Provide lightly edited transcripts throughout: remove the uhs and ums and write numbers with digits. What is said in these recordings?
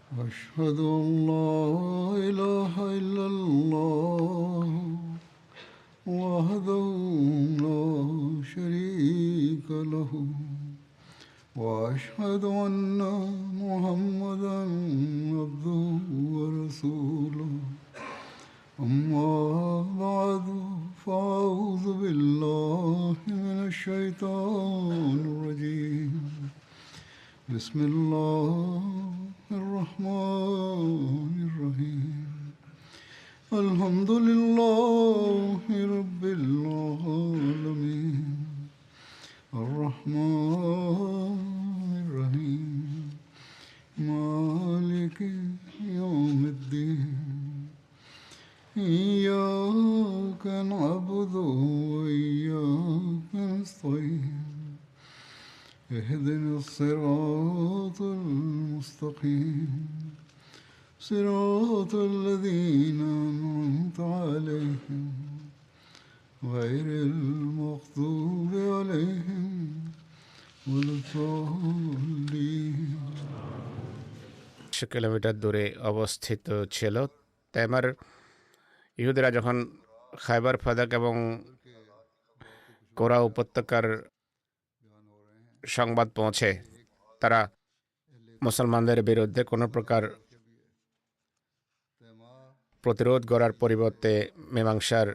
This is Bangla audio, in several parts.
أشهد أن لا إله إلا الله وحده لا شريك له وأشهد أن محمدا عبده ورسوله أما بعد فأعوذ بالله من الشيطان الرجيم بسم الله الرحمن الرحيم الحمد لله رب العالمين الرحمن الرحيم مالك يوم الدين إياك نعبد وإياك نستعين اهدنا الصراط المستقيم صراط الذين أنعمت عليهم غير المغضوب عليهم ولا الضالين 100 কিলোমিটার দূরে অবস্থিত ছিল। তেমার ইহুদিরা যখন খায়বার ফাদাক এবং কোরা উপত্যকার সংবাদ পৌঁছে, তারা মুসলমানদের বিরুদ্ধে কোনো প্রকার প্রতিরোধ গড়ার পরিবর্তে মীমাংসার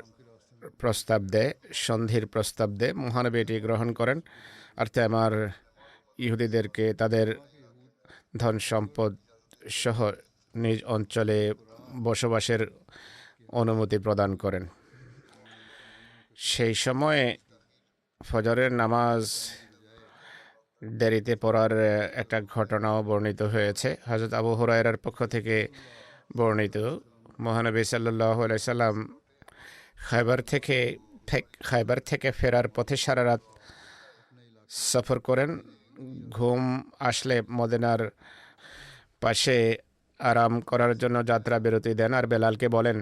প্রস্তাব দেয়, সন্ধির প্রস্তাব দেয়। মহানবী এটি গ্রহণ করেন আর তেমার ইহুদিদেরকে তাদের ধন সম্পদ সহ নিজ অঞ্চলে বসবাসের অনুমতি প্রদান করেন। সেই সময়ে ফজরের নামাজ দেরিতে পড়ার একটা ঘটনাও বর্ণিত হয়েছে। হযরত আবু হুরায়রার পক্ষ থেকে বর্ণিত, মহানবী সাল্লাল্লাহু আলাইহি সাল্লাম খায়বার থেকে ফেরার পথে সারা রাত সফর করেন। ঘুম আসলে মদিনার পাশে আরাম করার জন্য যাত্রা বিরতি দেন আর বেলালকে বলেন,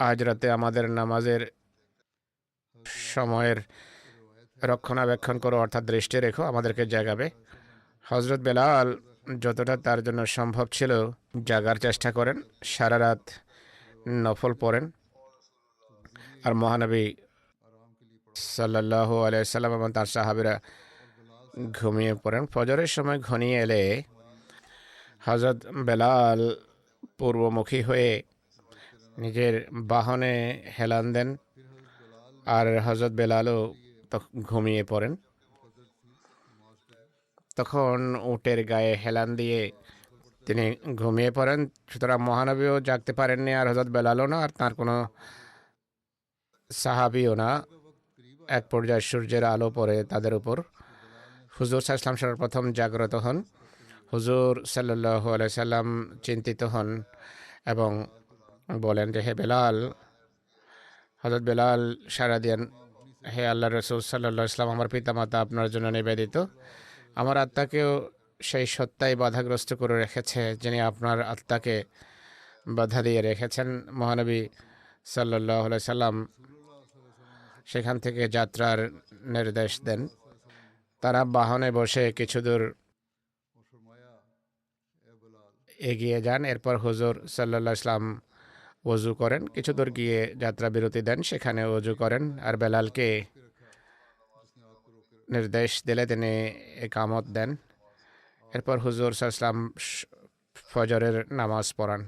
আজ রাতে আমাদের নামাজের সময়ের রক্ষণাবেক্ষণ করো, অর্থাৎ দৃষ্টি রেখো, আমাদেরকে জাগাবে। হযরত বেলাল যতটা তার জন্য সম্ভব ছিল জাগার চেষ্টা করেন, সারা রাত নফল পড়েন আর মহানবী সাল্লাল্লাহু আলাইহি সাল্লাম এবং তার সাহাবীরা ঘুমিয়ে পড়েন। ফজরের সময় ঘনিয়ে এলে হযরত বেলাল পূর্বমুখী হয়ে নিজের বাহনে হেলান দেন আর হযরত বেলালও ঘুমিয়ে পড়েন। তখন উটের গায়ে হেলান দিয়ে তিনি ঘুমিয়ে পড়েন। সুতরাং মহানবীও জাগতে পারেননি, আর হযরত বেলালও না, আর তার কোনো সাহাবীও না। এক পর্যায়ে সূর্যের আলো পড়ে তাদের উপর। হুজুর সাল্লাল্লাহু আলাইহি ওয়াসাল্লাম সর্বপ্রথম জাগ্রত হন। হুজুর সাল্লাল্লাহু আলাইহি সাল্লাম চিন্তিত হন এবং বলেন যে, হে বেলাল। হযরত বেলাল সাড়া দেন, হে আল্লাহর রাসূল সাল্লাল্লাহু আলাইহি ওয়াসাল্লাম, আমার পিতামাতা আপনার জন্য নিবেদিত। আমার আত্মাকেও সেই সত্তাই বাধাগ্রস্ত করে রেখেছে যিনি আপনার আত্মাকে বাধা দিয়ে রেখেছেন। মহানবী সাল্লাল্লাহু আলাইহি সাল্লাম সেখান থেকে যাত্রার নির্দেশ দেন। তারা বাহনে বসে কিছু দূর এগিয়ে যান। এরপর হুজুর সাল্লাল্লাহু আলাইহি সাল্লাম ওযু করেন, কিছু দূর গিয়ে যাত্রা বিরতি দেন, সেখানে ওযু করেন আর বেলালকে নির্দেশ দিলে তিনি ইকামত দেন। এরপর হুজুর সাল্লাল্লাহু আলাইহি সাল্লাম ফজরের নামাজ পড়ান।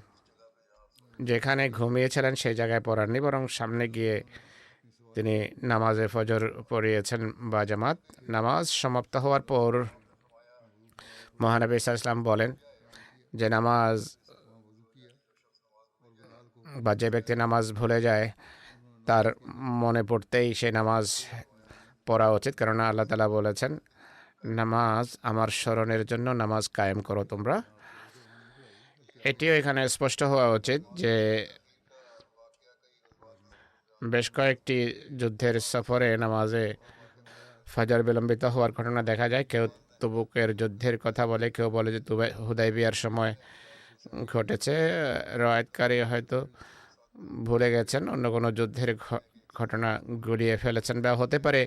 যেখানে ঘুমিয়েছিলেন সেই জায়গায় পড়াননি, বরং সামনে গিয়ে তিনি নামাজে ফজর পড়িয়েছেন বা জামাত। নামাজ সমাপ্ত হওয়ার পর মহানবী সাল্লাল্লাহু আলাইহি সাল্লাম বলেন যে নামাজ বা যে ব্যক্তি নামাজ ভুলে যায় তার মনে পড়তেই সে নামাজ পড়া উচিত, কারণ আল্লাহ তাআলা বলেছেন, নামাজ আমার স্মরণের জন্য নামাজ কায়েম করো তোমরা। এটিও এখানে স্পষ্ট হওয়া উচিত যে বেশ কয়েকটি যুদ্ধের সফরে নামাজে ফজর বিলম্বিত হওয়ার ঘটনা দেখা যায়। কেউ তবুকের যুদ্ধের কথা বলে, কেউ বলে যে হুদাইবিয়ার সময় ঘটেছে। রওয়ায়াতকারী হয়তো ভুলে গেছেন, অন্য কোনো যুদ্ধের ঘটনা গুলিয়ে ফেলেছেন, বা হতে পারে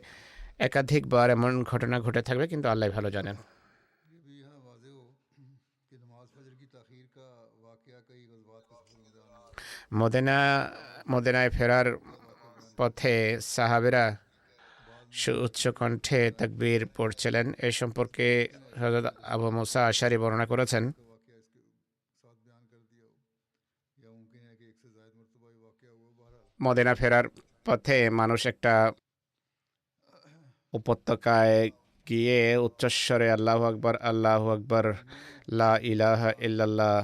একাধিকবার এমন ঘটনা ঘটে থাকবে, কিন্তু আল্লাহ ভালো জানেন। कि नमाज फजर की ताखीर का वाकया कई गज़वात का सफर में आने वाला মদিনায় ফেরার পথে সাহাবেরা সুউচ্চ কণ্ঠে তাকবীর পড়ছিলেন। এ সম্পর্কে হযরত আবু মুসা আশারি বর্ণনা করেছেন, का वाकया इसके साथ बयान कर दिया हो या मुमकिन है कि एक से ज़ायद मरतबा ये वाकया हुआ। बहरहाल মদিনা ফেরার পথে মানুষ একটা উপত্যকায় গিয়ে উচ্চস্বরে আল্লাহু আকবার লা ইলাহা ইল্লাল্লাহ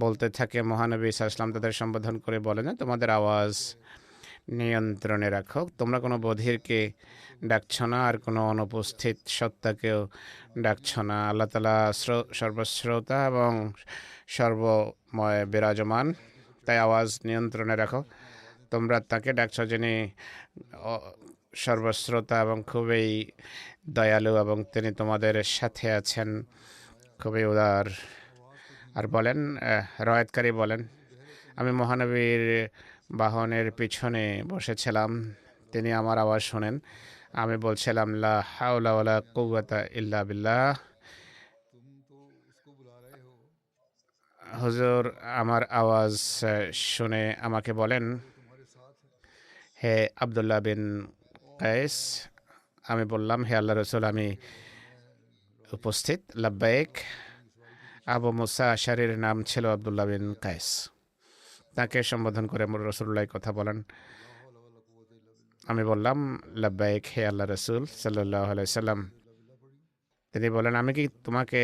বলতে থাকে। মহানবী সাল্লাল্লাহু আলাইহি ওয়াসাল্লাম তাদের সম্বোধন করে বলেন, তোমাদের আওয়াজ নিয়ন্ত্রণে রাখো, তোমরা কোনো বধিরকে ডাকছ না আর কোনো অনুপস্থিত সত্তাকেও ডাকছ না। আল্লাহ তাআলা সর্বশ্রোতা এবং সর্বময় বিরাজমান, তাই আওয়াজ নিয়ন্ত্রণে রাখো। তোমরা তাকে ডাকছ যিনি সর্বশ্রোতা এবং খুবই দয়ালু এবং তিনি তোমাদের সাথে আছেন, খুবই উদার। আর বলেন, রওয়ায়াতকারী বলেন, আমি মহানবীর বাহনের পিছনে বসেছিলাম, তিনি আমার আওয়াজ শোনেন। আমি বলছিলাম, লা হাওলা ওয়ালা কুওয়াতা ইল্লা বিল্লাহ। तुम तो उसको बुला रहे हो হুজুর আমার আওয়াজ শুনে আমাকে বলেন, तुम्हारे साथ है। হে আব্দুল্লাহ বিন কায়েস। আমি বললাম, হে আল্লাহ রসুল, আমি উপস্থিত, লাব্বাইক। আবু মুসা আশারির নাম ছিল আব্দুল্লাহ বিন কায়েস। তাকে সম্বোধন করে রসুল্লাহ কথা বলেন। আমি বললাম, লাব্বাইক হে আল্লাহ রসুল সাল্লাল্লাহু আলাইহি সাল্লাম। তিনি বলেন, আমি কি তোমাকে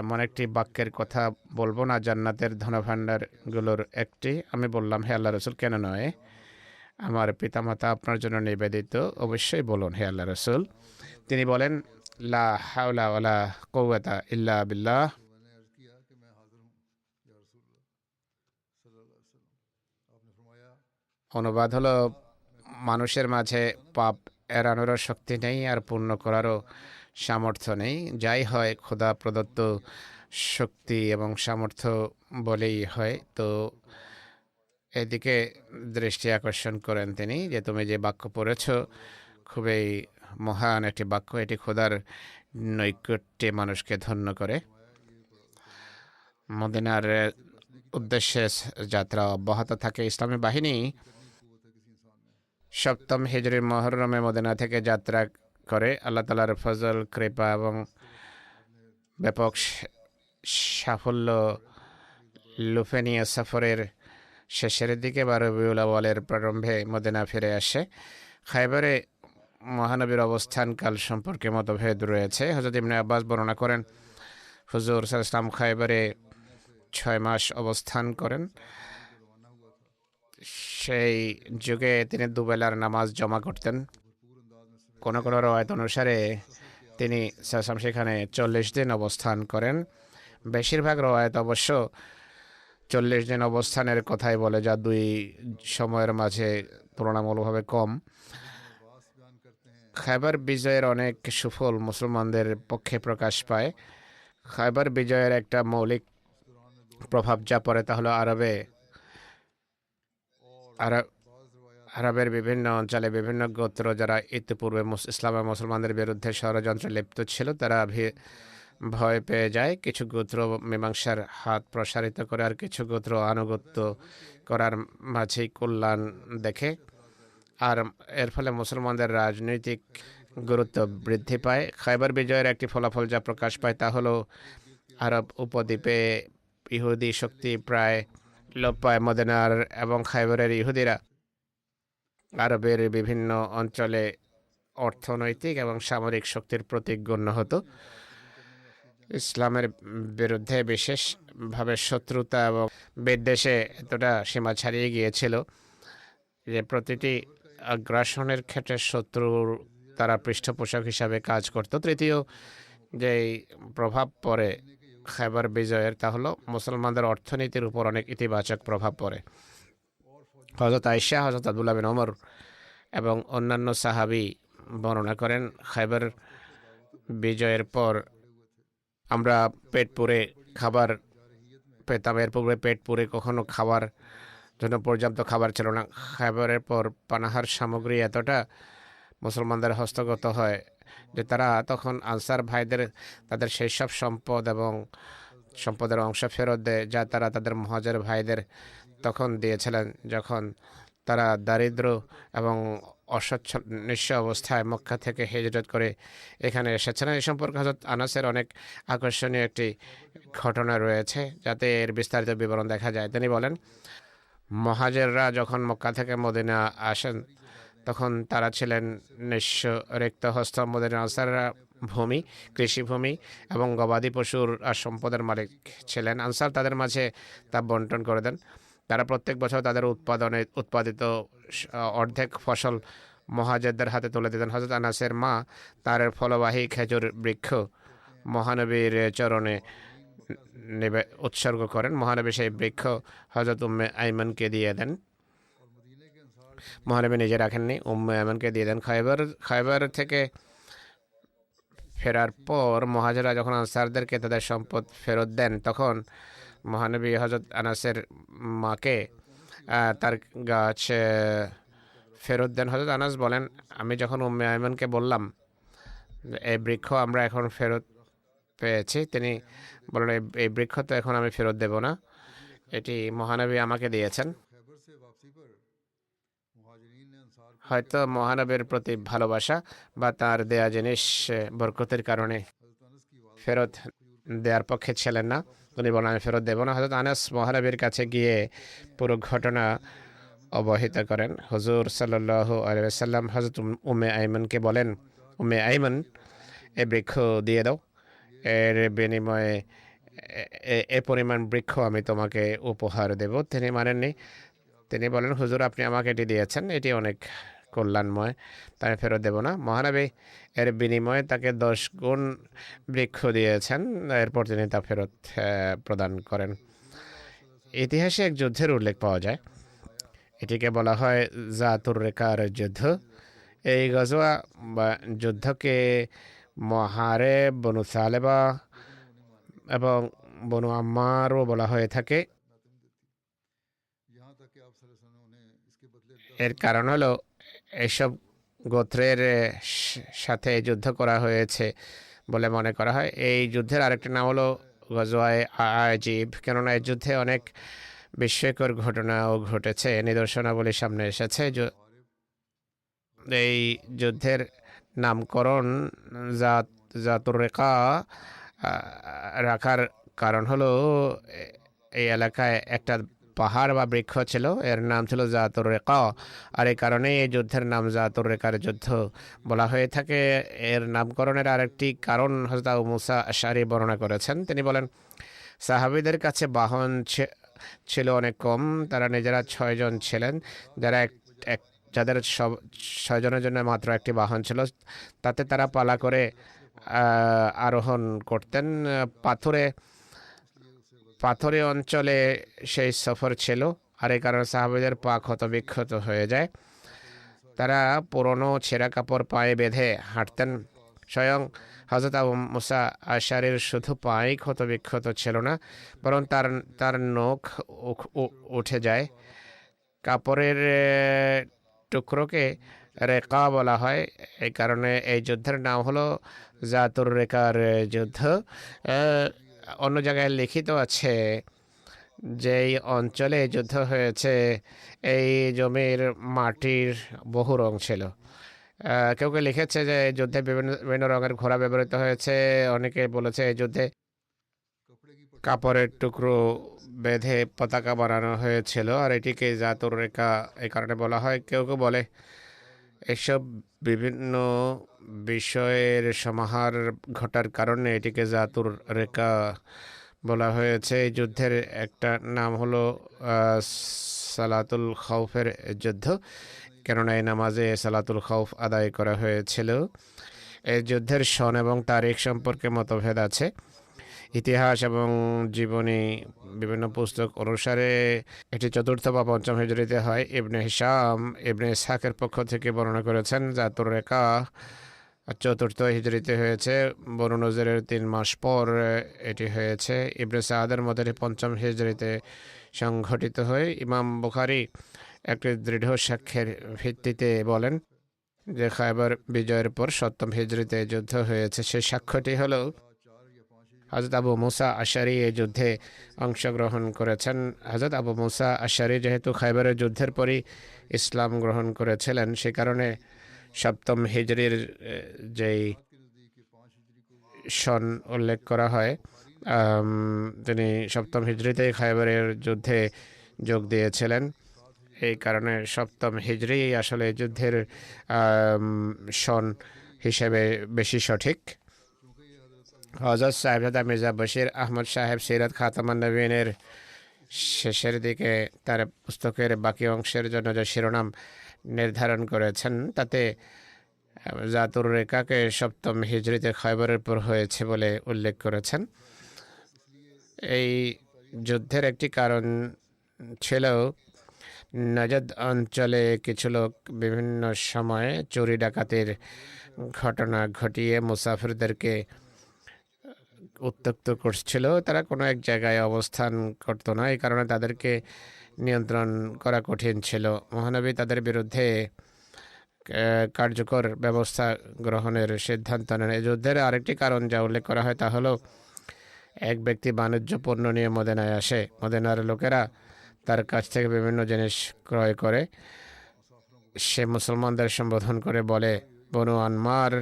এমন একটি বাক্যের কথা বলবো না জান্নাতের ধনভাণ্ডারগুলোর একটি? আমি বললাম, হে আল্লাহ রসুল, কেন নয়, আমার পিতামাতা আপনার জন্য নিবেদিত, অবশ্যই বলুন হে আল্লাহ রসুল। তিনি বলেন, লা হাওলা ওয়ালা কুওয়াতা ইল্লা বিল্লাহ। मैंने अर्ज किया कि मैं हाजिर हूँ या रसूलुल्लाह सल्लल्लाहु अलैहि वसल्लम। आपने फरमाया অনুবাদ হলো, মানুষের মাঝে পাপ এড়ানোরও শক্তি নেই আর পূর্ণ করারও সামর্থ্য নেই, যাই হয় খোদা প্রদত্ত শক্তি এবং সামর্থ্য বলেই হয়। তো এদিকে দৃষ্টি আকর্ষণ করেন তিনি যে তুমি যে বাক্য পড়েছ খুবই মহান একটি বাক্য, এটি খোদার নৈকট্যে মানুষকে ধন্য করে। মদিনার উদ্দেশ্যে যাত্রা অব্যাহত থাকে। ইসলামী বাহিনী সপ্তম হিজরির মহরমে মদিনা থেকে যাত্রা করে। আল্লাহ তাআলার ফজল, কৃপা এবং ব্যাপক সাফল্য লুফেনিয়া সফরের শেষের দিকে বা রবিউল আউয়ালের প্রারম্ভে মদিনা ফিরে আসে। খায়বারে মহানবীর অবস্থানকাল সম্পর্কে মতভেদ রয়েছে। হযরত ইবনে আব্বাস বর্ণনা করেন, হুজুর সাল্লাল্লাহু আলাইহি ওয়াসাল্লাম খায়বারে 6 মাস অবস্থান করেন। সেই যুগে তিনি দুবেলার নামাজ জমা করতেন। কোনো কোনো রওয়ায়াত অনুসারে তিনি সাল্লাল্লাহু সেখানে 40 দিন অবস্থান করেন। বেশিরভাগ রওয়ায়াত অবশ্য 40 দিন অবস্থানের কথাই বলে, যা দুই সময়ের মাঝে তুলনামূলকভাবে কম। খায়বার বিজয়ের অনেক সুফল মুসলমানদের পক্ষে প্রকাশ পায়। খায়বার বিজয়ের একটা মৌলিক প্রভাব যা পড়ে তা হলো আরবের বিভিন্ন অঞ্চলে বিভিন্ন গোত্র যারা ইতিপূর্বে ইসলাম মুসলমানদের বিরুদ্ধে ষড়যন্ত্রে লিপ্ত ছিল, তারা ভয় পেয়ে যায়। কিছু গোত্র মীমাংসার হাত প্রসারিত করে আর কিছু গোত্র আনুগত্য করার মাঝেই কল্যাণ দেখে। আর এর ফলে মুসলমানদের রাজনৈতিক গুরুত্ব বৃদ্ধি পায়। খায়বার বিজয়ের একটি ফলাফল যা প্রকাশ পায় তা হলো আরব উপদ্বীপে ইহুদি শক্তি প্রায় লোপ পায়। মদিনার এবং খায়বারের ইহুদিরা আরবের বিভিন্ন অঞ্চলে অর্থনৈতিক এবং সামরিক শক্তির প্রতীক গণ্য হতো। ইসলামের বিরুদ্ধে বিশেষভাবে শত্রুতা এবং বিদ্বেষে এতটা সীমা ছাড়িয়ে গিয়েছিল যে প্রতিটি আগ্রাসনের ক্ষেত্রে শত্রুর তারা পৃষ্ঠপোষক হিসাবে কাজ করত। তৃতীয় যেই প্রভাব পড়ে খায়বার বিজয়ের তা হলো মুসলমানদের অর্থনীতির উপর অনেক ইতিবাচক প্রভাব পড়ে। হযরত আয়েশা, হযরত আব্দুল্লাহ বিন ওমর এবং অন্যান্য সাহাবী বর্ণনা করেন, খায়বার বিজয়ের পর আমরা পেট পুরে খাবার পেতাম। এর পূর্বে পেট পুরে কখনো খাবার জন্য পর্যাপ্ত খাবার ছিল না। খায়বারের পর পানাহার সামগ্রী এতটা মুসলমানদের হস্তগত হয় যে তারা তখন আনসার ভাইদের তাদের সেই সব সম্পদ এবং সম্পদের অংশ ফেরত দেয় যা তারা তাদের মহাজের ভাইদের তখন দিয়েছিলেন যখন তারা দারিদ্র এবং অসচ্ছল নিঃস্ব অবস্থায় মক্কা থেকে হিজরত করে এখানে এসেছিলেন। এই সম্পর্কে হযরত আনাসের অনেক আকর্ষণীয় একটি ঘটনা রয়েছে, যাতে এর বিস্তারিত বিবরণ দেখা যায়। তিনি বলেন, মহাজেররা যখন মক্কা থেকে মদিনা আসেন তখন তারা ছিলেন নিঃস্ব, রিক্ত হস্ত। মদিনা আনসাররা ভূমি, কৃষিভূমি এবং গবাদি পশুর আর সম্পদের মালিক ছিলেন। আনসার তাদের মাঝে তা বন্টন করে দেন। তারা প্রত্যেক বছর তাদের উৎপাদিত অর্ধেক ফসল মহাজেরদের হাতে তুলে দিতেন। হযরত আনাসের মা তার ফলবাহী খেজুর বৃক্ষ মহানবীর চরণে উৎসর্গ করেন। মহানবী সেই বৃক্ষ হযরত উম্মে আইমনকে দিয়ে দেন। মহানবী নিজে রাখেননি, উম্মে আইমনকে দিয়ে দেন। খায়বার থেকে ফেরার পর মহাজেরা যখন আনসারদেরকে তাদের সম্পদ ফেরত দেন তখন মহানবী হযরত আনাসের মাকে তার গাছ ফেরত দেন। হযরত আনাস বলেন, আমি যখন উম্মে আইমনকে বললাম এই বৃক্ষ আমরা এখন ফেরত পেয়েছি, তিনি বলেন এই বৃক্ষ তো এখন আমি ফেরত দেব না, এটি মহানবী আমাকে দিয়েছেন। হয়তো মহানবীর প্রতি ভালোবাসা বা তার দেয়া জিনিস বরকতের কারণে ফেরত দেওয়ার পক্ষে ছিলেন না। তিনি বলেন আমি ফেরত দেব না। হযরত আনাস মহানবীর কাছে গিয়ে পুরো ঘটনা অবহিত করেন। হুজুর সাল্লাল্লাহু আলাইহি ওয়াসাল্লাম হযরত উম্মে আইমনকে বলেন, উম্মে আইমন এই বৃক্ষ দিয়ে দাও, এর বিনিময়ে এ পরিমাণ বৃক্ষ আমি তোমাকে উপহার দেব। তিনি মানেননি। তিনি বলেন, হুজুর আপনি আমাকে এটি দিয়েছেন, এটি অনেক কল্যাণময়, তাই ফেরত দেব না। মহানবী এর বিনিময়ে তাকে 10 গুণ বৃক্ষ দিয়েছেন। এরপর তিনি তা ফেরত প্রদান করেন। ইতিহাসে এক যুদ্ধের উল্লেখ পাওয়া যায়, এটিকে বলা হয় জাতুর রেকার যুদ্ধ। এই গজওয়া বা যুদ্ধকে মহারে বনু সালেবা এবং বনু আম্মারও বলা হয়ে থাকে। এর কারণ হলো এসব গোত্রের সাথে যুদ্ধ করা হয়েছে বলে মনে করা হয়। এই যুদ্ধের আরেকটি নাম হলো গজওয়ায়ে আজিব, কেননা এই যুদ্ধে অনেক বিস্ময়কর ঘটনাও ঘটেছে, নিদর্শনাবলী সামনে এসেছে। এই যুদ্ধের নামকরণ জাতুর রেকা রাখার কারণ হলো এই এলাকায় একটা পাহাড় বা বৃক্ষ ছিল, এর নাম ছিল জাতুর রেকা, আর এই কারণে এই যুদ্ধের নাম জাতুর রেকার যুদ্ধ বলা হয়ে থাকে। এর নামকরণের আরেকটি কারণ হযরত আবু মুসা আশআরী বর্ণনা করেছেন। তিনি বলেন, সাহাবীদের কাছে বাহন ছিল অনেক কম, তারা নিজেরা 6 জন ছিলেন, যাদের 6 জনের জন্য মাত্র একটি বাহন ছিল, তাতে তারা পালা করে আরোহণ করতেন। পাথরে অঞ্চলে সেই সফর ছিল, আর এই কারণে সাহাবীদের পা ক্ষত বিক্ষত হয়ে যায়। তারা পুরনো ছেঁড়া কাপড় পায়ে বেঁধে হাঁটতেন। স্বয়ং হযরত আবু মুসা আশআরীর শুধু পায়ে ক্ষত বিক্ষত ছিল না, বরং তার নখ উঠে যায়। কাপড়ের টুকরোকে রেকা বলা হয়, এই কারণে এই যুদ্ধের নাম হলো জাতুর রেকার যুদ্ধ। অন্য জায়গায় লিখিত আছে যেই অঞ্চলে যুদ্ধ হয়েছে এই জমির মাটির বহু রং ছিল। কেউ কেউ লিখেছে যে যুদ্ধে বিভিন্ন রঙের ঘোড়া ব্যবহৃত হয়েছে। অনেকে বলেছে এই যুদ্ধে কাপড়ের টুকরো বেঁধে পতাকা বানানো হয়েছিল, আর এটিকে জাতুর রেখা এই কারণে বলা হয়। কেউ কেউ বলে এসব বিভিন্ন বিষয়ের সমাহার ঘটার কারণে এটিকে জাতুর রেখা বলা হয়েছে। এই যুদ্ধের একটা নাম হলো সালাতুল খাউফের যুদ্ধ, কেননা এই নামাজে সালাতুল খাউফ আদায় করা হয়েছিল। এই যুদ্ধের সন এবং তারিখ সম্পর্কে মতভেদ আছে। ইতিহাস এবং জীবনী বিভিন্ন পুস্তক অনুসারে এটি 4র্থ বা 5ম হিজরিতে হয়। ইবনে হিশাম ইবনে ইসহাকের পক্ষ থেকে বর্ণনা করেছেন জাতুর রেকা 4র্থ হিজরিতে হয়েছে। বনু নজরের 3 মাস পর এটি হয়েছে। ইবনে সাদের মতে 5ম হিজরিতে সংঘটিত হয়। ইমাম বুখারী একটি দৃঢ় সাক্ষ্যের ভিত্তিতে বলেন, যে খায়বার বিজয়ের পর 7ম হিজরিতে যুদ্ধ হয়েছে, সেই সাক্ষ্যটি হলো হযরত আবু মুসা আশারি এই যুদ্ধে অংশগ্রহণ করেছেন। হযরত আবু মুসা আশারি যেহেতু খায়বারের যুদ্ধের পরই ইসলাম গ্রহণ করেছিলেন, সে কারণে 7ম হিজরির যেই সন উল্লেখ করা হয়, তিনি 7ম হিজরিতেই খায়বারের যুদ্ধে যোগ দিয়েছিলেন। এই কারণে 7ম হিজরি আসলে যুদ্ধের সন হিসেবে বেশি সঠিক। হযরত সাহেবজাদা মির্জা বশির আহমদ সাহেব সিরাত খাতামান নবীনের শেষের দিকে তার পুস্তকের বাকি অংশের জন্য যে শিরোনাম নির্ধারণ করেছেন, তাতে জাতুর রেখাকে 7ম হিজরিতে খয়বরের পর হয়েছে বলে উল্লেখ করেছেন। এই যুদ্ধের একটি কারণ ছিল নজদ অঞ্চলে কিছু লোক বিভিন্ন সময়ে চুরি ডাকাতির ঘটনা ঘটিয়ে মুসাফিরদেরকে উত্ত্যক্ত করছিল। তারা কোনো এক জায়গায় অবস্থান করতো না, এই কারণে তাদেরকে নিয়ন্ত্রণ করা কঠিন ছিল। মহানবী তাদের বিরুদ্ধে কার্যকর ব্যবস্থা গ্রহণের সিদ্ধান্ত নেন। এই যুদ্ধের আরেকটি কারণ যা উল্লেখ করা হয় তা হলো, এক ব্যক্তি বাণিজ্য পণ্য নিয়ে মদিনায় আসে। মদিনার লোকেরা তার কাছ থেকে বিভিন্ন জিনিস ক্রয় করে। সে মুসলমানদের সম্বোধন করে বলে, বনু আনমার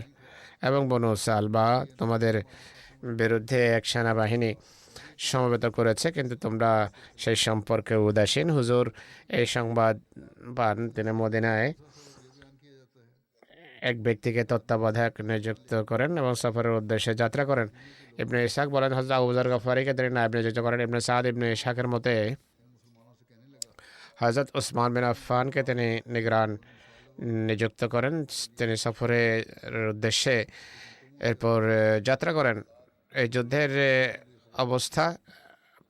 এবং বনু সালবা তোমাদের বিরুদ্ধে এক সেনাবাহিনী সমবেত করেছে, কিন্তু তোমরা সেই সম্পর্কে উদাসীন। হুজুর এই সংবাদ পান, তিনি মদিনায় এক ব্যক্তিকে তত্ত্বাবধায়ক নিযুক্ত করেন এবং সফরের উদ্দেশ্যে যাত্রা করেন। ইবনে ইসহাক বলেন, হযরত আবু যর গফারিকে তিনি নায়েব নিযুক্ত করেন। ইবনে সাদ ইবনে ইসহাকের মতে হযরত উসমান বিন আফফানকে তিনি নিগরান নিযুক্ত করেন। তিনি সফরের উদ্দেশ্যে এরপর যাত্রা করেন। এই যুদ্ধের অবস্থা,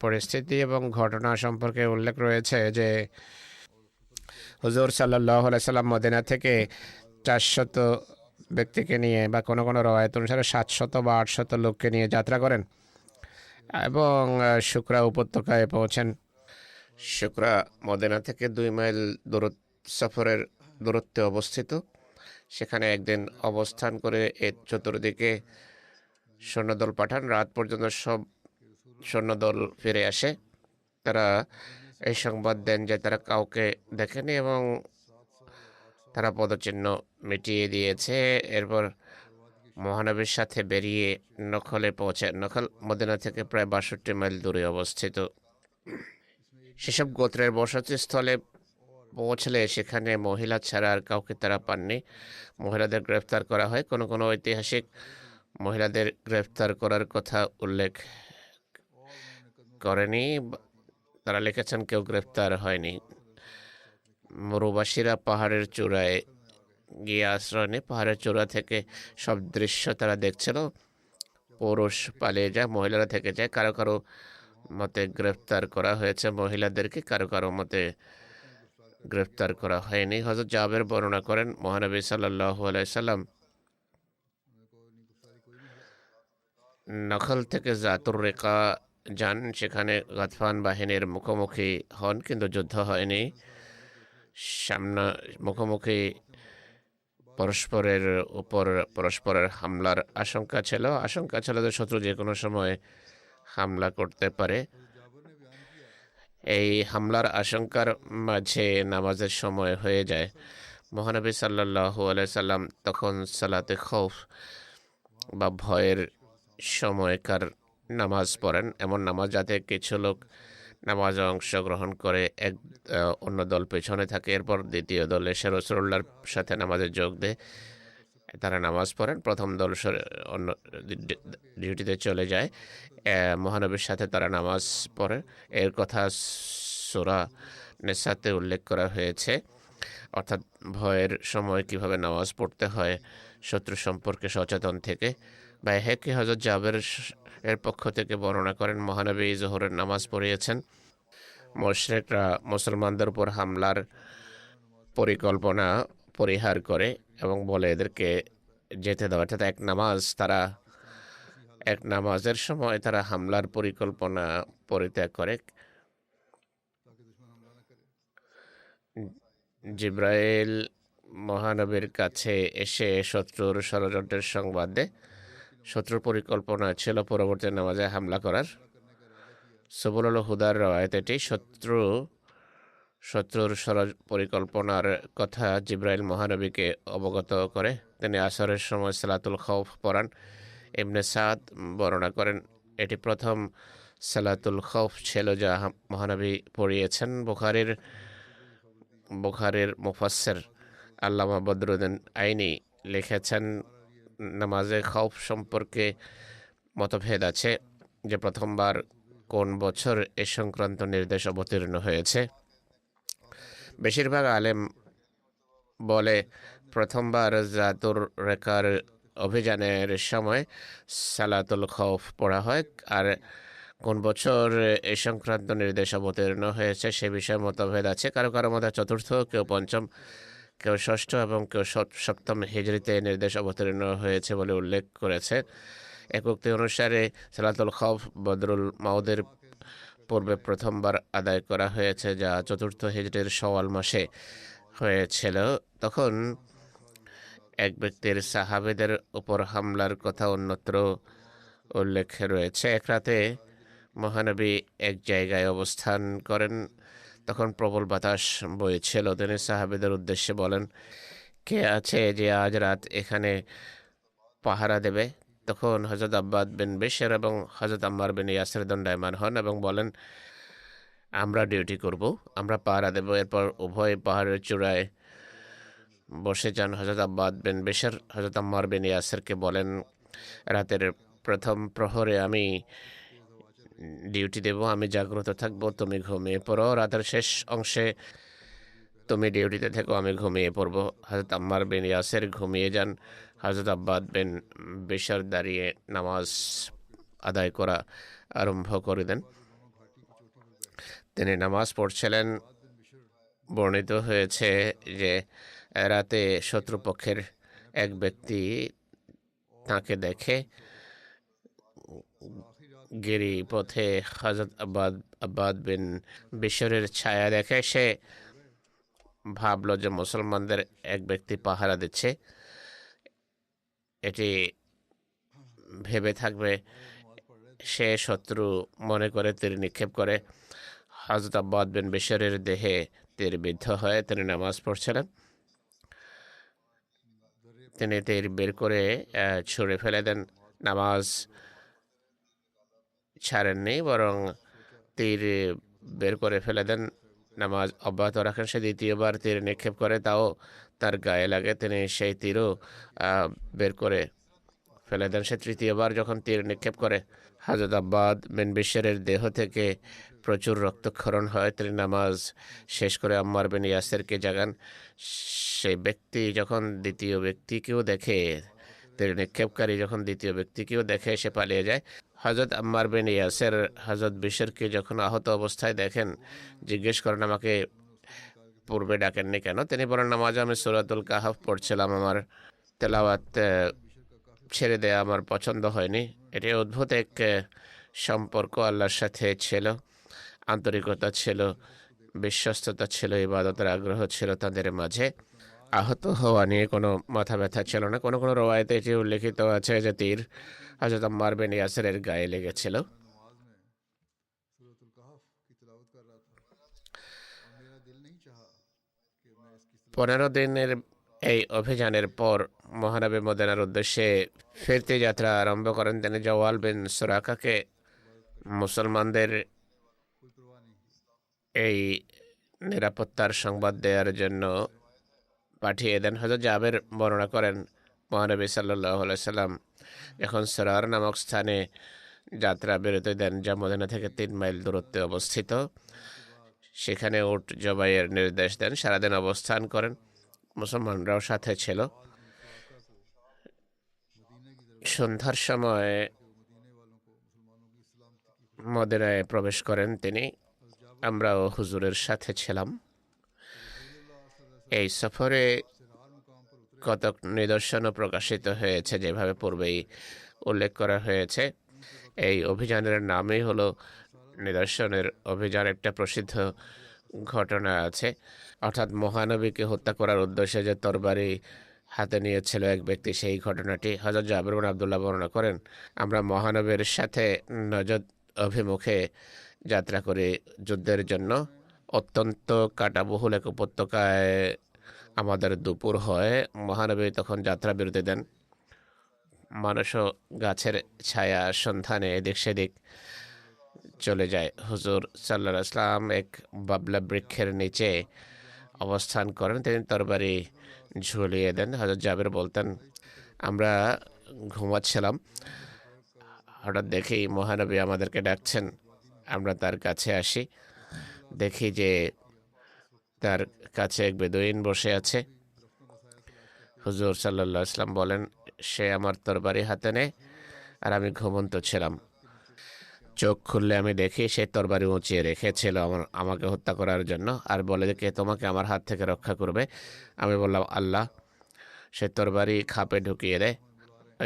পরিস্থিতি এবং ঘটনা সম্পর্কে উল্লেখ রয়েছে যে হুজুর সাল্লাল্লাহু আলাইহি সাল্লাম মদিনা থেকে 400 ব্যক্তিকে নিয়ে বা কোনো কোনো রওয়ায়াত অনুসারে 700 বা 800 লোককে নিয়ে যাত্রা করেন এবং শুকরা উপত্যকায় পৌঁছেন। শুকরা মদিনা থেকে 2 মাইল সফরের দূরত্বে অবস্থিত। সেখানে একদিন অবস্থান করে এর চতুর্দিকে সৈন্যদল পাঠান। রাত পর্যন্ত সব সৈন্যদল ফিরে আসে। তারা এই সংবাদ দেন যে তারা কাউকে দেখেনি এবং তারা পদচিহ্ন মিটিয়ে দিয়েছে। এরপর মহানবীর সাথে বেরিয়ে নখলে পৌঁছে। নখল মদিনা থেকে প্রায় 62 মাইল দূরে অবস্থিত। সেসব গোত্রের বসতিস্থলে পৌঁছলে সেখানে মহিলা ছাড়া আর কাউকে তারা পাননি। মহিলাদের গ্রেফতার করা হয়। কোনো কোনো ঐতিহাসিক মহিলাদের গ্রেফতার করার কথা উল্লেখ করেনি, তারা লিখেছেন কেউ গ্রেফতার হয়নি। মরুবাসীরা পাহাড়ের চূড়ায় গিয়ে আশ্রয় নেয়। পাহাড়ের চূড়া থেকে সব দৃশ্য তারা দেখছিল। পুরুষ পালিয়ে যায়, মহিলারা থেকে যায়। কারো কারো মতে গ্রেফতার করা হয়েছে মহিলাদেরকে, কারো কারো মতে গ্রেফতার করা হয়নি। হযরত জাবের বর্ণনা করেন, মহানবী সাল্লাল্লাহু আলাইহি সাল্লাম নখল থেকে জাতুর রেখা যান। সেখানে গাতফান বাহিনীর মুখোমুখি হন, কিন্তু যুদ্ধ হয়নি। মুখোমুখি পরস্পরের উপর পরস্পরের হামলার আশঙ্কা ছিল যে শত্রু যে কোনো সময় হামলা করতে পারে। এই হামলার আশঙ্কার মাঝে নামাজের সময় হয়ে যায়। মহানবী সাল্লাল্লাহু আলাইহি সাল্লাম তখন সালাতে খৌফ বা ভয়ের সময়কার নামাজ পড়েন, এমন নামাজ যাতে কিছু লোক নামাজে অংশগ্রহণ করে, অন্য দল পেছনে থাকে। এরপর দ্বিতীয় দল এসে রাসূলুল্লাহর সাথে নামাজে যোগ দেয়। তারা নামাজ পড়েন। প্রথম দল অন্য ডিউটিতে চলে যায়। মহানবীর সাথে তারা নামাজ পড়ে। এর কথা সূরা নিসাতে উল্লেখ করা হয়েছে, অর্থাৎ ভয়ের সময় কিভাবে নামাজ পড়তে হয় শত্রু সম্পর্কে সচেতন থেকে। বাইহাকি হযরত জাবের এর পক্ষ থেকে বর্ণনা করেন, মহানবী জোহরের নামাজ পড়িয়েছেন। মুশরিকরা মুসলমানদের উপর হামলার পরিকল্পনা পরিহার করে এবং বলে এদেরকে যেতে দেওয়া। অর্থাৎ এক নামাজের সময় তারা হামলার পরিকল্পনা পরিত্যাগ করে। জিব্রাইল মহানবীর কাছে এসে শত্রুর ষড়যন্ত্রের সংবাদ দেয়। শত্রুর পরিকল্পনা ছিল পরবর্তী নামাজে হামলা করার। সুবুলুল হুদার রওয়ায়াত এটি শত্রুর পরিকল্পনার কথা জিব্রাইল মহানবীকে অবগত করে। তিনি আসরের সময় সালাতুল খৌফ পড়ান। ইবনে সাদ বর্ণনা করেন এটি প্রথম সালাতুল খৌফ ছিল যা মহানবী পড়িয়েছেন। বুখারীর মুফাসসির আল্লামা বদরুদ্দীন আইনি লিখেছেন, নামাজে খৌফ সম্পর্কে মতভেদ আছে যে প্রথমবার কোন বছর এ সংক্রান্ত নির্দেশ অবতীর্ণ হয়েছে। বেশিরভাগ আলেম বলে প্রথমবার জাতুর রেকার অভিযানের সময় সালাতুল খৌফ পড়া হয়। আর কোন বছর এ সংক্রান্ত নির্দেশ অবতীর্ণ হয়েছে সে বিষয়ে মতভেদ আছে। কারো কারো মধ্যে চতুর্থ, কেউ পঞ্চম, কেউ ষষ্ঠ এবং কেউ সপ্তম হিজরিতে নির্দেশ অবতীর্ণ হয়েছে বলে উল্লেখ করেছে। এক উক্তি অনুসারে সালাতুল খৌফ বদরুল মাউদের পূর্বে প্রথমবার আদায় করা হয়েছে, যা চতুর্থ হিজরির শাওয়াল মাসে হয়েছিল। তখন এক ব্যক্তির সাহাবেদের উপর হামলার কথা অন্যত্র উল্লেখ রয়েছে। এক রাতে মহানবী এক জায়গায় অবস্থান করেন। তখন প্রবল বাতাস বইছিল। তিনি সাহাবেদের উদ্দেশ্যে বলেন, কে আছে যে আজ রাত এখানে পাহারা দেবে? তখন হযরত আব্বাদ বিন বিশর এবং হযরত আম্মার বিন ইয়াসির দণ্ডায়মান হন এবং বলেন, আমরা ডিউটি করব, আমরা পাহারা দেব। এরপর উভয় পাহাড়ের চূড়ায় বসে যান। হযরত আব্বাদ বিন বিশর হযরত আম্মার বিন ইয়াসিরকে বলেন, রাতের প্রথম প্রহরে আমি ডিউটি দেব, আমি জাগ্রত থাকবো, তুমি ঘুমিয়ে পড়ো। রাতের শেষ অংশে তুমি ডিউটিতে থেকো, আমি ঘুমিয়ে পড়ব। হযরত আম্মার বিন ইয়াসির ঘুমিয়ে যান। হযরত আব্বাদ বিন বিশর দাঁড়িয়ে নামাজ আদায় করা আরম্ভ করে দেন। তিনি নামাজ পড়ছিলেন। বর্ণিত হয়েছে যে রাতে শত্রুপক্ষের এক ব্যক্তি তাকে দেখে গিরি পথে হযরত আব্বাদ বিন বিশরের ছায়া দেখে সে ভাবল যে মুসলমানদের এক ব্যক্তি পাহারা দিচ্ছে। এটি ভেবে থাকবে সে শত্রু মনে করে তীর নিক্ষেপ করে। হযরত আব্বাদ বিন বিশরের দেহে তীর বিদ্ধ হয়। তিনি নামাজ পড়ছিলেন। তিনি তীর বের করে ছুঁড়ে ফেলে দেন। নামাজ ছাড়েননি, বরং তীর বের করে ফেলে দেন, নামাজ অব্যাহত রাখেন। সে দ্বিতীয়বার তীর নিক্ষেপ করে, তাও তার গায়ে লাগে। তিনি সেই তীরও বের করে ফেলে দেন। সে তৃতীয়বার যখন তীর নিক্ষেপ করে, হযরত আব্বাদ বিন বিশরের দেহ থেকে প্রচুর রক্তক্ষরণ হয়। তিনি নামাজ শেষ করে আম্মার বিন ইয়াসিরকে জাগান। সেই ব্যক্তি যখন দ্বিতীয় ব্যক্তিকেও দেখে, তীর নিক্ষেপকারী যখন দ্বিতীয় ব্যক্তিকেও দেখে, সে পালিয়ে যায়। হযরত আম্মার বিন ইয়াসির হযরত বিশরকে যখন আহত অবস্থায় দেখেন, জিজ্ঞেস করেন, আমাকে পূর্বে ডাকেননি কেন? তিনি বলেন, নামাজে আমি সূরাতুল কাহাফ পড়ছিলাম, আমার তেলাওয়াত ছেড়ে দেয়া আমার পছন্দ হয়নি। এটি অদ্ভুত এক সম্পর্ক আল্লাহর সাথে ছিল, আন্তরিকতা ছিল, বিশ্বস্ততা ছিল, ইবাদতের আগ্রহ ছিল তাদের মাঝে। আহত হওয়া নিয়ে কোনো মাথা ব্যথা ছিল না। কোনো কোনো রওয়ায়েতে এটি উল্লেখিত আছে যে তীর হযরত আম্মার বিন ইয়াসিরের গায়ে লেগেছিল। 15 দিনের এই অভিযানের পর মহানবী মদিনার উদ্দেশ্যে ফিরতি যাত্রা আরম্ভ করেন। তিনি জাওয়াল বিন সুরাকাকে মুসলমানদের এই নিরাপত্তার সংবাদ দেওয়ার জন্য পাঠিয়ে দেন। হযরত জাবের বর্ণনা করেন, মহানবী সাল্লাল্লাহু আলাইহি সাল্লাম যখন সরার নামক স্থানে যাত্রা বিরতি দেন, যা মদিনা থেকে 3 মাইল দূরত্বে অবস্থিত, সেখানে উট জবাইয়ের নির্দেশ দেন। সারাদিন অবস্থান করেন। মুসলমানরাও সাথে ছিল। সন্ধ্যার সময় মদিনায় প্রবেশ করেন তিনি। আমরাও হুজুরের সাথে ছিলাম। এই সফরে কতক নিদর্শনও প্রকাশিত হয়েছে, যেভাবে পূর্বেই উল্লেখ করা হয়েছে। এই অভিযানের নামই হলো নিদর্শনের অভিযান। একটা প্রসিদ্ধ ঘটনা আছে, অর্থাৎ মহানবীকে হত্যা করার উদ্দেশ্যে যে তরবারি হাতে নিয়েছিল এক ব্যক্তি, সেই ঘটনাটি হযরত জাবের বিন আব্দুল্লাহ বর্ণনা করেন। আমরা মহানবীর সাথে নজদ অভিমুখে যাত্রা করি যুদ্ধের জন্য। অত্যন্ত কাঁটাবহুল এক উপত্যকায় আমাদের দুপুর হয়। মহানবী তখন যাত্রা বিরতি দেন। মানুষও গাছের ছায়া সন্ধানে এদিক সেদিক চলে যায়। হুজুর সাল্লাল্লাহু আলাইহি ওয়াসাল্লাম এক বাবলা বৃক্ষের নিচে অবস্থান করেন। তিনি তরবারি ঝুলিয়ে দেন। হযরত জাবের বলতেন, আমরা ঘুমাচ্ছিলাম, হঠাৎ দেখি মহানবী আমাদেরকে ডাকছেন। আমরা তার কাছে আসি, দেখি যে তার কাছে এক বেদুইন বসে আছে। হুজুর সাল্লাল্লাহু আলাইহি ওয়াসাল্লাম বলেন, সে আমার তরবারি হাতে নেয় আর আমি ঘুমন্ত ছিলাম। চোখ খুললে আমি দেখি সে তরবারি উঁচিয়ে রেখেছিল আমাকে হত্যা করার জন্য, আর বলে যে কে তোমাকে আমার হাত থেকে রক্ষা করবে? আমি বললাম আল্লাহ। সে তরবারি খাপে ঢুকিয়ে দেয়।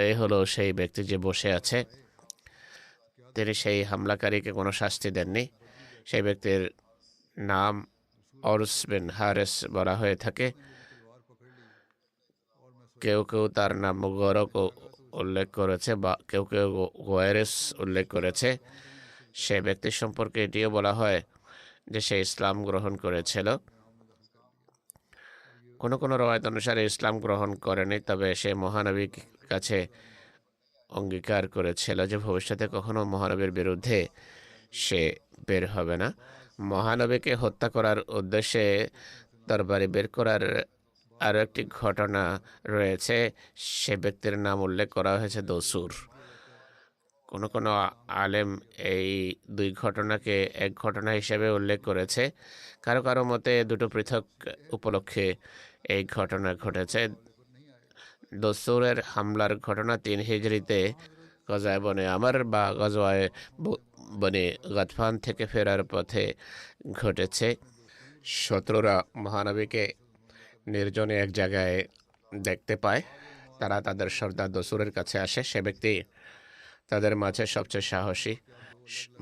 এই হলো সেই ব্যক্তি যে বসে আছে। তিনি সেই হামলাকারীকে কোনো শাস্তি দেননি। সেই ব্যক্তির নাম অরস বিন হারেস বলা হয়ে থাকে। কেউ কেউ তার নাম মুগরক উল্লেখ করেছে, বা কেউ কেউ গোয়েরেস উল্লেখ করেছে। সে ব্যক্তি সম্পর্কে এটিও বলা হয় যে সে ইসলাম গ্রহণ করেছিল। কোনো কোনো রওয়ায়াত অনুসারে ইসলাম গ্রহণ করেনি, তবে সে মহানবীর কাছে অঙ্গীকার করেছিল যে ভবিষ্যতে কখনো মহানবীর বিরুদ্ধে সে বের হবে না। মহানবীকে হত্যা করার উদ্দেশ্যে তরবারি বের করার আরও একটি ঘটনা রয়েছে। সে ব্যক্তির নাম উল্লেখ করা হয়েছে দসুর। কোনো কোনো আলেম এই দুই ঘটনাকে এক ঘটনা হিসেবে উল্লেখ করেছে। কারো কারো মতে দুটো পৃথক উপলক্ষে এই ঘটনা ঘটেছে। দসুরের হামলার ঘটনা 3 হিজরিতে গজায় বনে আমার বা গজওয়ায় বনে গাতফান থেকে ফেরার পথে ঘটেছে। শত্রুরা মহানবীকে নির্জনে এক জায়গায় দেখতে পায়। তারা তাদের সর্দার দসুরের কাছে আসে। সে ব্যক্তি তাদের মাঝে সবচেয়ে সাহসী।